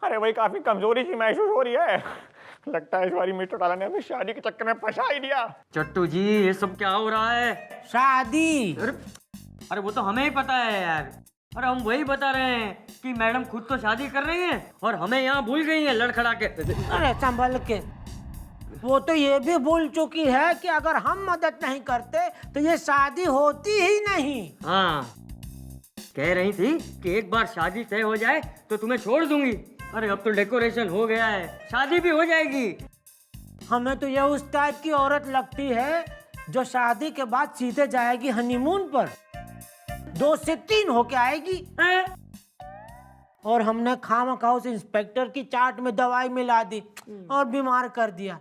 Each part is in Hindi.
अरे भाई काफी कमजोरी सी महसूस हो रही है। लगता है इस बारी मिस्टर टाला ने हमें शादी के चक्कर में फंसा ही दिया। चट्टू जी ये सब क्या हो रहा है? शादी? अरे वो तो हमें ही पता है यार। अरे हम वही बता रहे हैं कि मैडम खुद तो शादी कर रही हैं और हमें यहाँ भूल गई हैं लड़खड़ा के। अरे संभल के। वो तो ये भी भूल चुकी है कि अगर हम मदद नहीं करते तो ये शादी होती ही नहीं। हाँ, कह रही थी कि एक बार शादी तय हो जाए तो तुम्हें छोड़ दूंगी। अरे अब तो डेकोरेशन हो गया है, शादी भी हो जाएगी। हमें तो ये उस टाइप की औरत लगती है जो शादी के बाद सीधे जाएगी हनीमून पर, 2 से 3 होके आएगी। और हमने खामखा उस इंस्पेक्टर की चाट में दवाई मिला दी और बीमार कर दिया।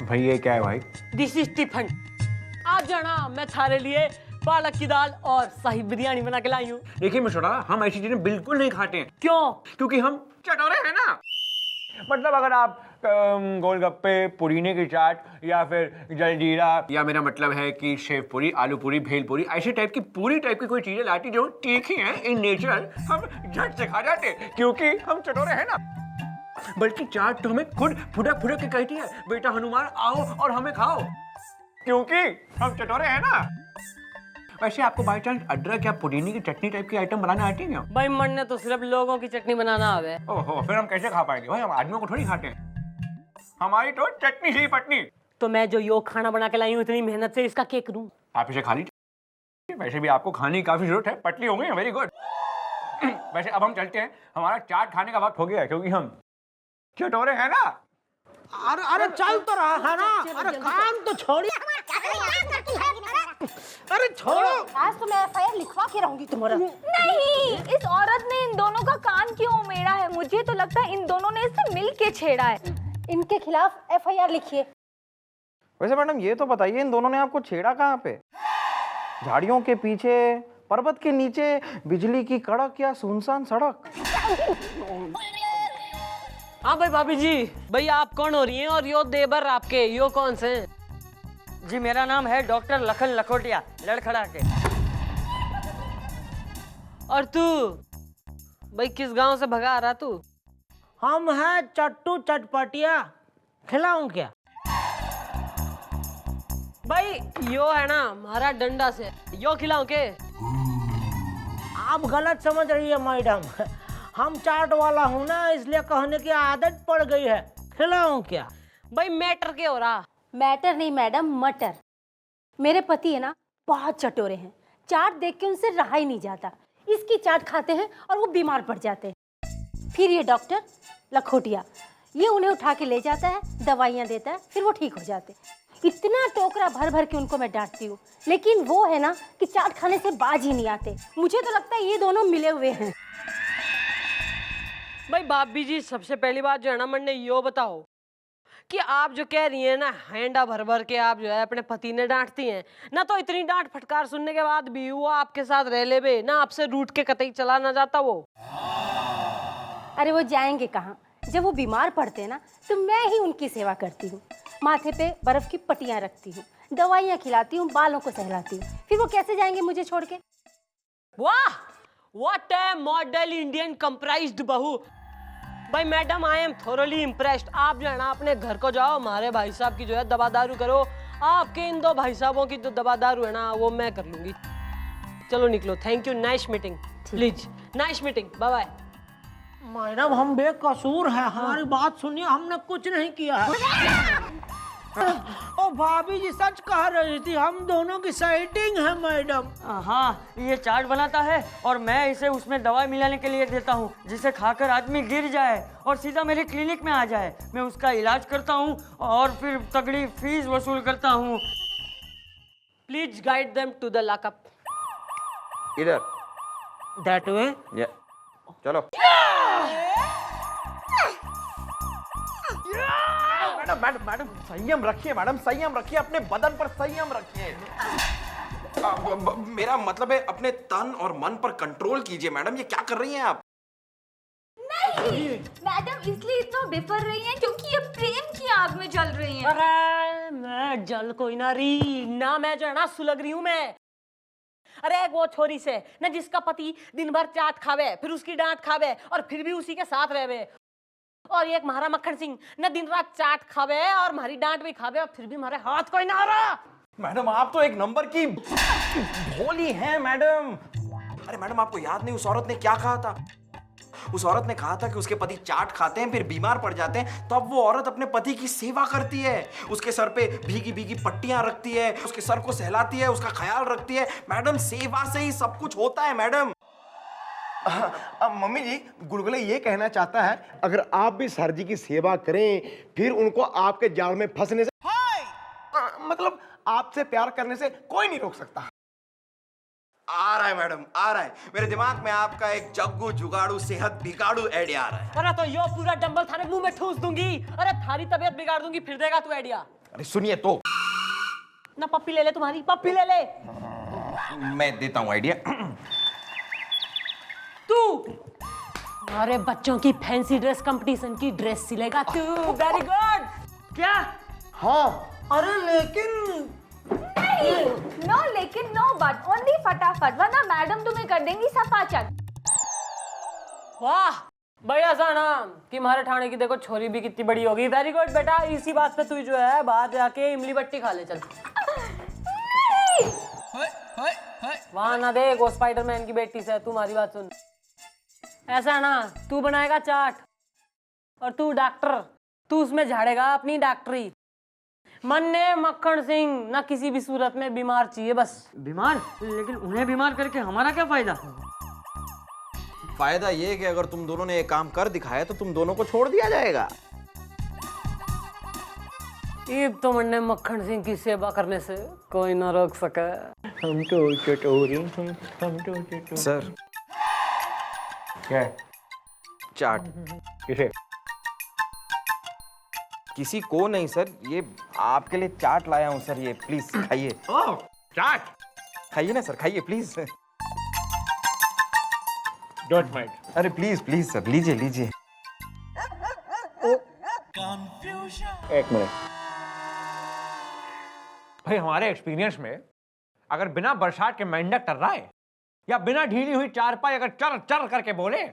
भाई ये क्या है भाई? This is tiffin. आप जाना मैं थारे लिए पालक की दाल और शाही बिरयानी बना के लाई हूँ। देखिए मिस्टर टाला, हम ऐसी चीजें बिल्कुल नहीं खाते हैं। क्यों? क्योंकि हम चटोरे हैं ना। मतलब अगर आप गोलगप्पे, पुदीने की चाट या फिर जलजीरा, या मेरा मतलब है कि शेव पूरी, आलू पूरी, भेल पूरी, ऐसे टाइप की पूरी टाइप की कोई चीजें लाती जो तीखी हैं इन नेचर, हम झट से खा जाते क्योंकि हम चटोरे हैं ना। बल्कि चाट तो हमें खुद फुदक फुदक के कहती है, बेटा हनुमान आओ और हमें खाओ, क्योंकि हम चटोरे हैं ना। वैसे आपको बाई चांस अदरक या पुदीने की चटनी टाइप की आइटम बनाना आती है क्या? भाई मन ने तो सिर्फ लोगों की चटनी बनाना आवे। ओहो, फिर हम कैसे खा पाएंगे भाई? हम आदमियों को थोड़ी खाते हैं, हमारी तो चटनी ही पटनी। तो मैं जो यो खाना बना के लाई हूँ इतनी मेहनत से, इसका क्या करूँ? आप इसे खा लीजिए, वैसे भी आपको खाने की काफी जरूरत है, पतली हो गई। Very good. वैसे अब हम चलते हैं, हमारा चाट खाने का वक्त हो गया है, क्योंकि हम चटोरे हैं ना। अरे चल तो रहा है ना। अरे काम तो छोड़िए। अरे छोड़ो। आज तो मैं एफआईआर लिखवा के रहूंगी तुम्हारा। नहीं, इस औरत ने इन दोनों का कान क्यों उमेड़ा है? मुझे तो लगता है इन दोनों ने इसे मिल के छेड़ा है। इनके खिलाफ एफआईआर लिखिए। वैसे मैडम ये तो बताइए, इन दोनों ने आपको छेड़ा कहाँ पे? झाड़ियों के पीछे, पर्वत के नीचे, बिजली की कड़क या सुनसान सड़क? हाँ भाई भाभी जी, भाई आप कौन हो रही हैं और यो देवर आपके यो कौन से हैं? जी मेरा नाम है डॉक्टर लखन लखोटिया, लड़खड़ा के। और तू भाई किस गांव से भगा आ रहा तू? हम हैं चट्टू चटपटिया। खिलाऊं क्या? भाई यो है ना हमारा डंडा से, यो खिलाऊं के? आप गलत समझ रही है मैडम। हम चाट वाला हूँ ना, इसलिए कहने की आदत पड़ गई है। खिलाऊं क्या? भाई मैटर क्या हो रहा? मैटर नहीं मैडम, मटर। मेरे पति है ना बहुत चटोरे हैं, चाट देख के उनसे रहा ही नहीं जाता। इसकी चाट खाते हैं और वो बीमार पड़ जाते हैं। फिर ये डॉक्टर लखोटिया, ये उन्हें उठा के ले जाता है, दवाइयाँ देता है, फिर वो ठीक हो जाते हैं। इतना टोकरा भर भर के उनको मैं डांटती हूँ, लेकिन वो है ना कि चाट खाने से बाज ही नहीं आते। मुझे तो लगता है ये दोनों मिले हुए हैं। भाई भाभी जी, सबसे पहली बात जो है ना मन ने यो बताओ कि आप जो कह रही हैं ना हैंडा भर भर के आप जो है अपने पति ने डांटती हैं ना, तो इतनी डांट फटकार सुनने के बाद भी वो आपके साथ रह ले बे ना, आपसे रूठ के कतई चला ना जाता वो। अरे वो जाएंगे कहाँ? जब वो बीमार पड़ते हैं ना तो मैं ही उनकी सेवा करती हूँ। माथे पे बर्फ की पट्टियाँ रखती हूँ, दवाइयाँ खिलाती हूँ, बालों को सहलाती हूँ। फिर वो कैसे जाएंगे मुझे छोड़ के? वाह, what A model Indian comprised बहू। भाई madam, I am thoroughly impressed. आप जो है ना अपने घर को जाओ, हमारे भाई साहब की जो है दवा दारू करो। आपके इन 2 भाई साहबों की जो दवा दारू है ना वो मैं कर लूंगी। चलो निकलो, thank you, nice meeting. Please, nice meeting, bye bye. Madam हम बेकसूर हैं, हमारी बात सुनिए, हमने कुछ नहीं किया है। ओ भाभी जी सच कह रही थी, हम दोनों की सेटिंग है मैडम। हाँ, ये चाट बनाता है और मैं इसे उसमें दवाई मिलाने के लिए देता हूँ, जिसे खाकर आदमी गिर जाए और सीधा मेरे क्लिनिक में आ जाए। मैं उसका इलाज करता हूँ और फिर तगड़ी फीस वसूल करता हूँ। Please guide them to the lockup. इधर। That way. चलो। मैडम मैडम मैडम संयम रखिए, मैडम संयम रखिए, अपने बदन पर संयम रखिए। मेरा मतलब है अपने तन और मन पर कंट्रोल कीजिए मैडम, ये क्या कर रही हैं आप? नहीं मैडम इसलिए इतना बिफर रही हैं क्योंकि ये प्रेम की आग में जल रही हैं। अरे मैं जल कोई ना रही ना, मैं जो है ना सुलग रही हूँ मैं। अरे एक वो छोरी से ना जिसका पति दिन भर चाट खावे, फिर उसकी डांट खावे और फिर भी उसी के साथ रहवे, और एक महारा मक्खन सिंह न दिन रात चाट खावे और हमारी डांट भी खावे और फिर भी हमारे हाथ कोई ना आ रहा। मैडम आप तो एक नंबर की भोली हैं मैडम। अरे मैडम आपको याद नहीं उस औरत ने क्या कहा था? उस औरत ने कहा था कि उसके पति चाट खाते हैं फिर बीमार पड़ जाते हैं, तब वो औरत अपने पति की सेवा करती है, उसके सर पे भीगी भीगी पट्टियां रखती है, उसके सर को सहलाती है, उसका ख्याल रखती है। मैडम सेवा से ही सब कुछ होता है मैडम। अब मम्मी जी गुलगुला ये कहना चाहता है अगर आप भी सर जी की सेवा करें फिर उनको आपके जाल में फंसने से मतलब आपसे प्यार करने से कोई नहीं रोक सकता। आ रहा है मैडम, आ रहा है मेरे दिमाग में आपका एक जग्गू जुगाड़ू सेहत बिगाड़ू आइडिया आ रहा है। अरे तो यो पूरा डंबल थाने मुंह में ठूस दूंगी, अरे थारी तबीयत बिगाड़ दूंगी, फिर देगा तू आइडिया। अरे सुनिए तो ना पप्पी ले ले, तुम्हारी पप्पी ले ले। मैं देता हूँ आइडिया। तू अरे बच्चों की फैंसी ड्रेस कंपटीशन की ड्रेस सिलेगा तू। Very good. क्या? हाँ अरे लेकिन नो लेकिन नो बट ओनली फटाफट, वरना मैडम तुम्हें कर देंगी सफाचट। वाह बढ़िया सा नाम कि हमारे ठाणे की देखो छोरी भी कितनी बड़ी होगी। वेरी गुड बेटा, इसी बात पे तू जो है बाहर जाके इमली बट्टी खा ले चल। वहां ना देख वो स्पाइडरमैन की बेटी से, तू हमारी बात सुन। ऐसा है ना, तू बनाएगा चाट और तू डॉक्टर, तू उसमें झाड़ेगा अपनी डॉक्टरी। मन ने मक्खन सिंह ना किसी भी सूरत में बीमार चाहिए बस। बीमार? लेकिन उन्हें बीमार करके हमारा क्या फायदा? फायदा ये कि अगर तुम दोनों ने ये काम कर दिखाया तो तुम दोनों को छोड़ दिया जाएगा। ईब तो मन ने मक्खन सिंह की सेवा करने से कोई ना रोक सके। हम तो चटोरी, हम तो चटोरी। सर क्या है? चाट किसे? किसी को नहीं सर, ये आपके लिए चाट लाया हूँ सर, ये प्लीज खाइए। ओह चाट, खाइए ना सर, खाइए प्लीज। Don't mind. अरे प्लीज प्लीज सर, लीजिए लीजिए। एक मिनट भाई, हमारे एक्सपीरियंस में अगर बिना बरसात के मेंढक टर रहा है या बिना ढीली हुई चारपाई अगर चर चर करके बोले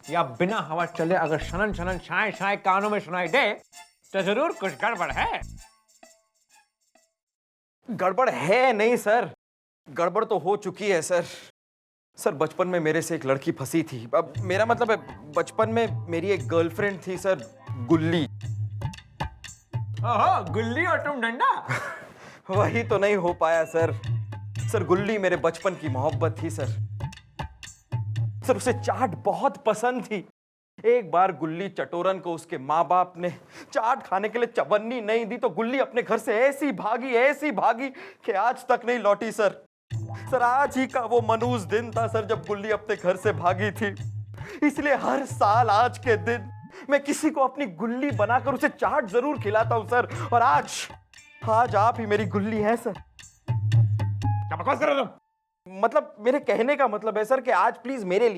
या बिना हवा चले अगर शनन शनन छाए छाए कानों में सुनाई दे तो जरूर कुछ गड़बड़ है। गड़बड़ है नहीं सर, गड़बड़ तो हो चुकी है सर। सर बचपन में मेरे से एक लड़की फंसी थी। अब मेरा मतलब है बचपन में मेरी एक गर्लफ्रेंड थी सर, गुल्ली। ओहो, गुल्ली और तुम डंडा। वही तो नहीं हो पाया सर। सर गुल्ली मेरे बचपन की मोहब्बत थी सर। सर उसे चाट बहुत पसंद थी। एक बार गुल्ली चटोरन को उसके माँ बाप ने चाट खाने के लिए चवन्नी नहीं दी तो गुल्ली अपने घर से ऐसी भागी कि आज तक नहीं लौटी सर। सर आज ही का वो मनूस दिन था सर जब गुल्ली अपने घर से भागी थी। इसलिए हर साल आज के दिन मैं किसी को अपनी गुल्ली बनाकर उसे चाट जरूर खिलाता हूं सर। और आज आप ही मेरी गुल्ली है सर। क्या बकवास कर रहे हो तुम? मतलब मेरे कहने का मतलब है सर कि आज प्लीज मेरे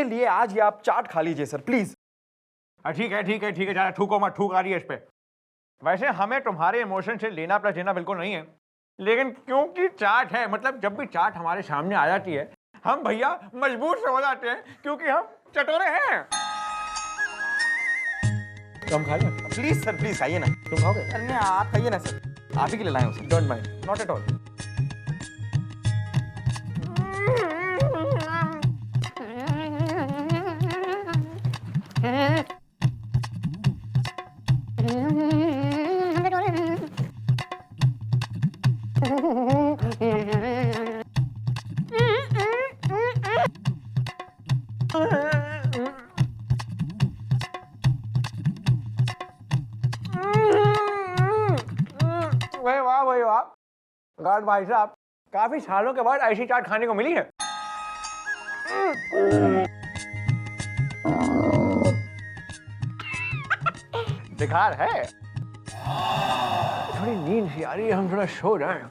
लिए आज ये आप चाट खा लीजिए सर प्लीज। ठीक है ठीक है ठीक है, ज्यादा थूको मत, थूक आ रही है इस पे। वैसे हमें तुम्हारे इमोशन से लेना प्लस देना बिल्कुल नहीं है, लेकिन क्योंकि चाट है, मतलब जब भी चाट हमारे सामने आ जाती है हम भैया मजबूर से हो जाते हैं क्योंकि हम चटोरे हैं। तुम खा लो प्लीज सर, प्लीज खाइए ना। तुम खाओगे? अरे नहीं आप खाइए ना सर, आप ही के लिए लाए हूं sir. Don't mind, not at all. भाई वाह, गार्ड भाई साहब, काफी सालों के बाद ऐसी चाट खाने को मिली है। बेकार है। थोड़ी नींद सी आ रही है, हम थोड़ा सो जाएं।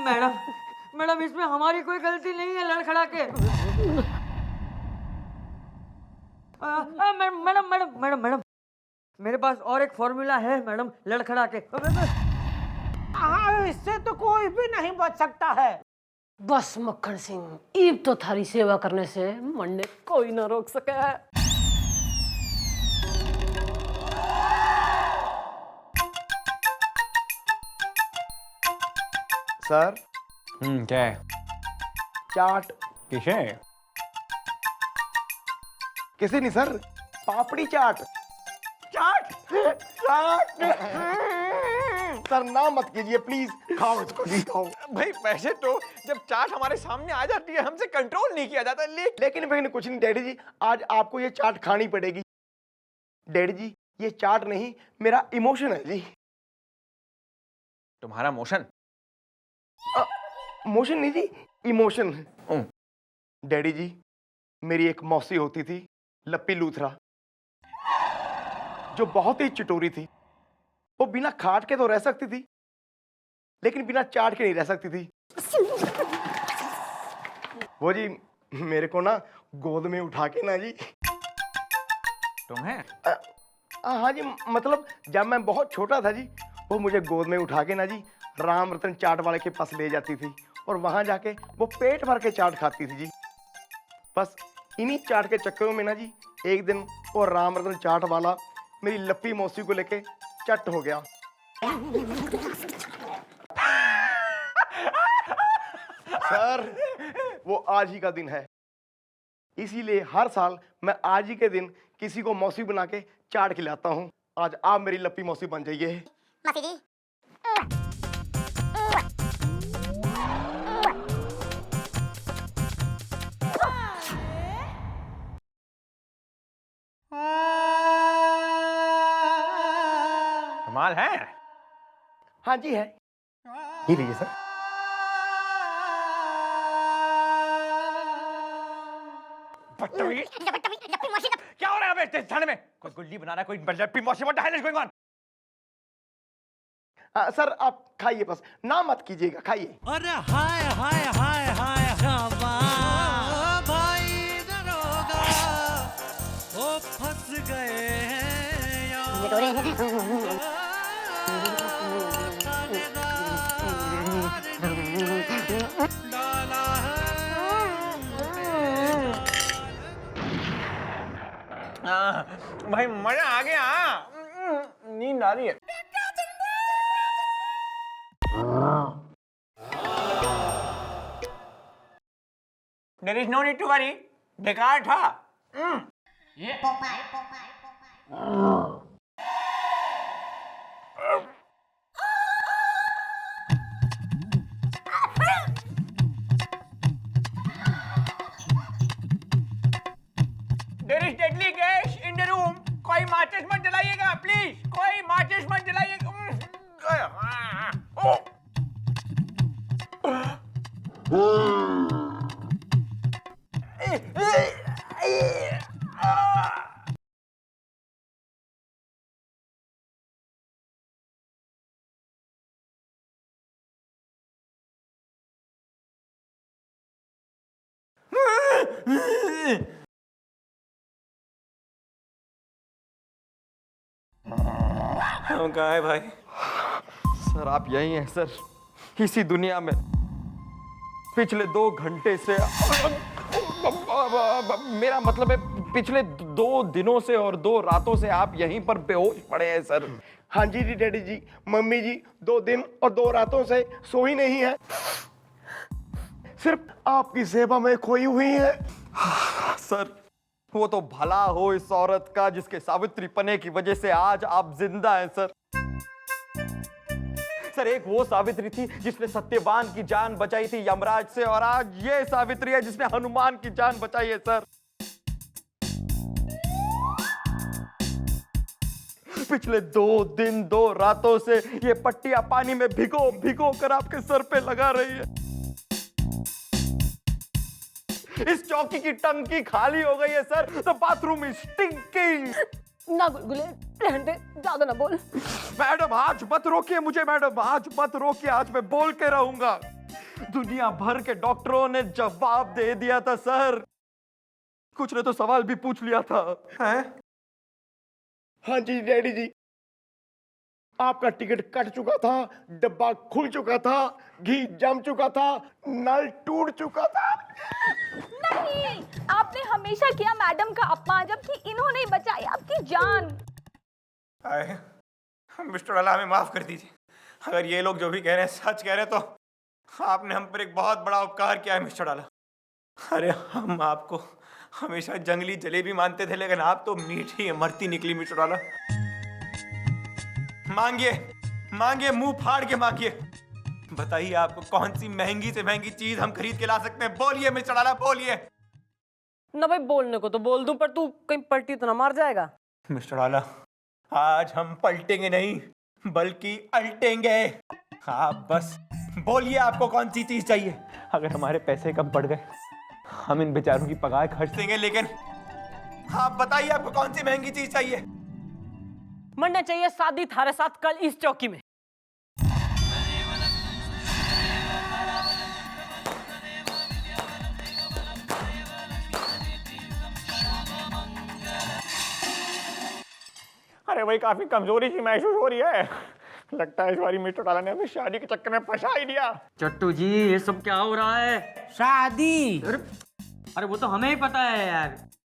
मैडम मैडम इसमें हमारी कोई गलती नहीं है लड़खड़ा के। Madam madam madam madam madam मेरे पास और एक फॉर्मूला है मैडम लड़खड़ा के। हाँ, इससे तो कोई भी नहीं बच सकता है। बस मक्खन सिंह, ईब तो थारी सेवा करने से मरने कोई ना रोक सके। सर क्या है? चाट किसे? किसी नहीं सर, पापड़ी चाट। चाट चाट सर ना मत कीजिए प्लीज, खाओ इसको जी खाओ। भाई वैसे तो जब चाट हमारे सामने आ जाती है हमसे कंट्रोल नहीं किया जाता, लेकिन कुछ नहीं डैडी जी, आज आपको ये चाट खानी पड़ेगी। डैडी जी ये चाट नहीं, मेरा इमोशन है जी। तुम्हारा मोशन? मोशन नहीं जी, इमोशन। डैडी जी मेरी एक मौसी होती थी लप्पी लूथरा, जो बहुत ही चिटोरी थी। वो बिना खाट के तो रह सकती थी, लेकिन बिना चाट के नहीं रह सकती थी। वो जी मेरे को ना गोद में उठा के ना जी। तुम्हें? हाँ जी, मतलब जब मैं बहुत छोटा था जी, वो मुझे गोद में उठा के ना जी राम रतन चाट वाले के पास ले जाती थी, और वहां जाके वो पेट भर के चाट खाती थी जी। बस इन्हीं चाट के चक्करों में ना जी एक दिन वो राम रतन चाट वाला मेरी लप्पी मौसी को लेके चट हो गया। सर वो आज ही का दिन है, इसीलिए हर साल मैं आज ही के दिन किसी को मौसी बना के चाट खिलाता हूँ। आज आप मेरी लप्पी मौसी बन जाइए। मौसी जी कमाल है। हाँ जी है, ये लीजिए सर। बदतमीज। क्या हो रहा है अबे थाने में? कोई गुल्ली बना रहा है, कोई लप्पी मौसी, what the hell is going on? Sir आप खाइए, बस ना मत कीजिएगा, खाइए। अरे हाय हाय हाय हाय भाई दरोगा, ओ फंस गए हैं यार। डाला भाई मजा आ गया। नींद आ रही है। There is no need to worry. बेकार था। There is deadly gas in the room. कोई माचिस मत जलाइएगा प्लीज, कोई माचिस मत जलाइएगा। कहाँ है भाई? सर आप यही हैं सर, इसी दुनिया में। पिछले 2 घंटे से मेरा मतलब है पिछले 2 दिनों से और 2 रातों से आप यहीं पर बेहोश पड़े हैं सर। हाँ जी जी डैडी जी, मम्मी जी 2 दिन और 2 रातों से सो ही नहीं है, सिर्फ आपकी सेवा में खोई हुई है। सर वो तो भला हो इस औरत का जिसके सावित्री पने की वजह से आज आप जिंदा हैं सर। सर एक वो सावित्री थी जिसने सत्यवान की जान बचाई थी यमराज से, और आज ये सावित्री है जिसने हनुमान की जान बचाई है सर। पिछले 2 दिन 2 रातों से ये पट्टियां पानी में भिगो भिगो कर आपके सर पे लगा रही है। इस चौकी की टंकी खाली हो गई है sir. The bathroom is stinking. ना गुलगुले, रहने दे, ज्यादा ना बोल। मैडम आज मत रोकिए मुझे, मैडम आज मत रोकिए, आज मैं बोल के रहूंगा। दुनिया भर के डॉक्टरों ने जवाब दे दिया था सर, कुछ ने तो सवाल भी पूछ लिया था। हैं? हाँ जी डैडी जी, आपका टिकट कट चुका था, डब्बा खुल चुका था, घी जम चुका था, नल टूट चुका था। नहीं, आपने हमेशा किया मैडम का अपमान, जबकि इन्होंने ही बचाई आपकी जान। मिस्टर अला हमें माफ कर दीजिए, अगर ये लोग जो भी कह रहे हैं सच कह रहे हैं तो आपने हम पर एक बहुत बड़ा उपकार किया है मिस्टर अला। अरे हम आपको हमेशा जंगली जलेबी मानते थे, लेकिन आप तो मीठी मरती निकली मिस्टर अला। मांगिए मांगिए, मुंह फाड़ के मांगिए, बताइए आपको कौन सी महंगी से महंगी चीज हम खरीद के ला सकते हैं। बोलिए मिस्टर अला, बोलिए। ना भाई, बोलने को तो बोल दूं, पर तू कहीं पलटी तो ना मार जाएगा। मिस्टर आला, आज हम पलटेंगे नहीं बल्कि अल्टेंगे। आप बस बोलिए आपको कौन सी चीज चाहिए। अगर हमारे पैसे कम पड़ गए हम इन बेचारों की पगार खर्च देंगे, लेकिन आप बताइए आपको कौन सी महंगी चीज चाहिए। मरना चाहिए शादी थारे साथ कल इस चौकी में। अरे भाई काफी कमजोरी सी महसूस हो रही है, लगता है इस बारी मिस्टर टाला ने हमें शादी के चक्कर में फंसा ही दिया। चट्टू जी ये सब क्या हो रहा है? शादी। अरे वो तो हमें ही पता है यार।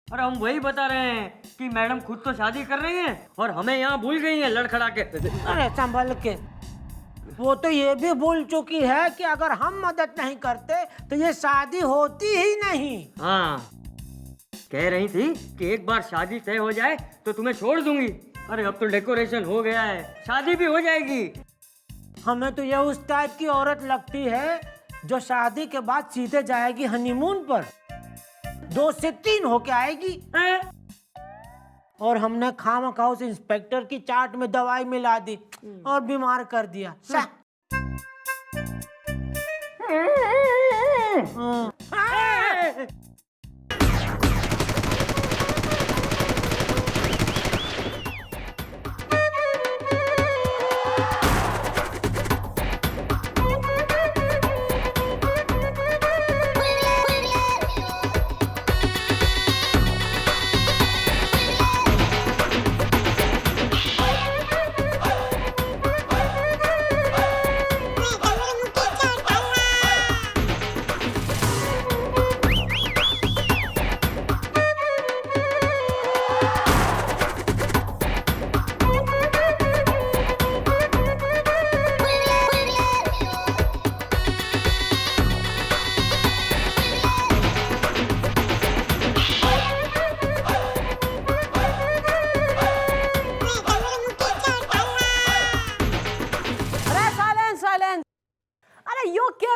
अरे हम वही बता रहे हैं कि मैडम खुद तो शादी कर रही हैं और हमें यहाँ भूल गई हैं लड़खड़ा के। अरे संभल के, वो तो ये भी भूल चुकी है कि अगर हम मदद नहीं करते तो ये शादी होती ही नहीं। हाँ, कह रही थी कि एक बार शादी तय हो जाए तो तुम्हें छोड़ दूंगी। अरे अब तो डेकोरेशन हो गया है, शादी भी हो जाएगी। हमें तो ये उस टाइप की औरत लगती है जो शादी के बाद सीधे जाएगी हनीमून पर, 2 से 3 होके आएगी। और हमने खामखा उस इंस्पेक्टर की चाट में दवाई मिला दी और बीमार कर दिया।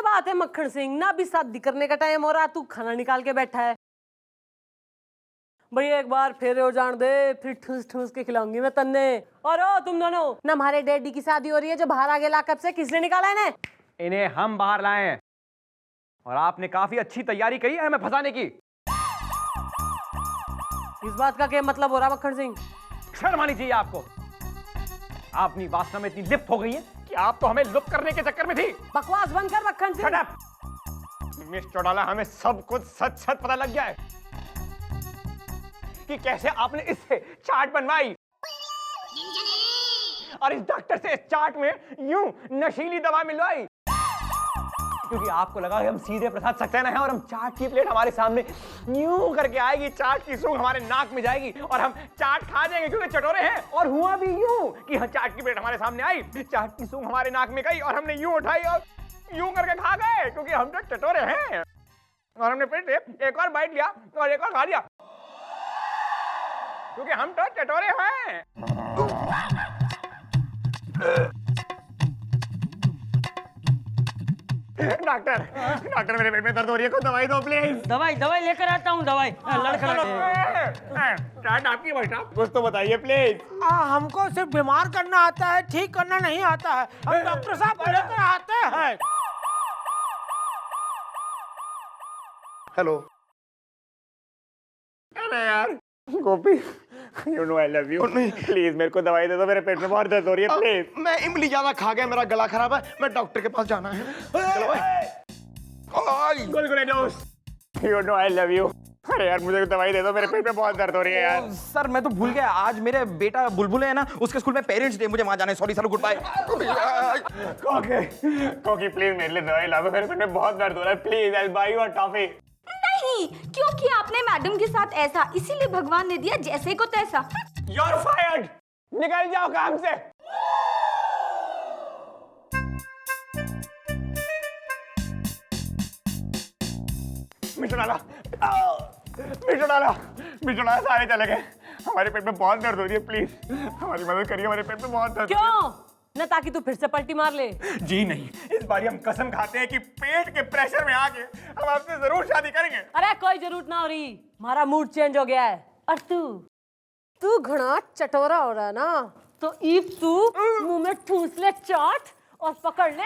बात है मक्खन सिंह, ना भी शादी करने का टाइम हो रहा, तू खाना निकाल के बैठा है। भैया एक बार फेरे हो जान दे, फिर ठूस ठूस के खिलाऊंगी मैं तन्ने। और ओ तुम दोनों, ना हमारे डैडी की शादी हो रही है जो बाहर आ गया, कब से किसने निकाला है इन्हें? इन्हें हम बाहर लाए हैं और आपने काफी अच्छी तैयारी करी है हमें फंसाने की। इस बात का क्या मतलब हो रहा मक्खन सिंह? शर्म आनी चाहिए आपको। आप अपनी वासना में इतनी लिप्त हो गई हैं कि आप तो हमें लुप्त करने के चक्कर में थी। बकवास बंद कर मक्खन Singh. Shut up! Miss Chautala, हमें सब कुछ सच सच पता लग गया है कि कैसे आपने इससे चाट बनवाई और इस डॉक्टर से इस चाट में यूं नशीली दवा मिलवाई, क्योंकि आपको लगा कि हम सीधे प्रसाद सक्सेना हैं और हम चाट की प्लेट हमारे सामने यूं करके आएगी, चाट की सूंघ हमारे नाक में जाएगी और हम चाट खा जाएंगे क्योंकि चटोरे हैं। और हुआ भी यूं कि हाँ, चाट की प्लेट हमारे सामने आई, चाट की सूंघ हमारे नाक में गई और हमने यूं उठाई और यूं करके खा गए क्योंकि हम तो चटोरे हैं। और हमने फिर से एक और बाइट लिया और एक और खा लिया क्योंकि हम तो चटोरे हैं। डॉक्टर मेरे पेट में दर्द हो रही है, कुछ दवाई दो प्लीज। दवाई दवाई लेकर आता हूँ, दवाई चाट आपकी भाई साहब, कुछ तो बताइए प्लीज। हमको सिर्फ बीमार करना आता है, ठीक करना नहीं आता है। हम डॉक्टर साहब को लेकर आते हैं। हेलो, है यार। गोपी, you know I love you. Please मेरे को दवाई दे दो, मेरे पेट में बहुत दर्द हो रही है, प्लीज। मैं इमली ज्यादा खा गया, मेरा गला खराब है, मैं डॉक्टर के पास जाना है। चलो भाई। गुलगुले दोस्त, you know I love you. अरे यार मुझे दवाई दे दो, मेरे पेट में बहुत दर्द हो रही है यार। सर मैं तो भूल गया, आज मेरे बेटा बुलबुल है ना, उसके स्कूल में पेरेंट्स डे, मुझे वहां जाना है। Sorry sir, good bye. कोकी प्लीज मेरे लिए दवाई ला दो, मेरे पेट में बहुत दर्द हो रहा है, please I buy you a toffee. नहीं, क्योंकि आपने मैडम के साथ ऐसा, इसीलिए भगवान ने दिया जैसे को तैसा। You're fired! निकल जाओ काम से। मिठुनाला सारे चले गए। हमारे पेट में बहुत दर्द हो रही है, प्लीज हमारी मदद करिए, हमारे पेट में बहुत दर्द। क्यों न, ताकि तू फिर से पलटी मार ले? जी नहीं, इस बार हम कसम खाते हैं कि पेट के प्रेशर में आके हम आपसे जरूर शादी करेंगे। अरे कोई जरूरत ना हो रही, हमारा मूड चेंज हो गया है। और तू घना चटोरा हो रहा है ना, तो ईव तू मुंह में ठूस ले चाट और पकड़ ले।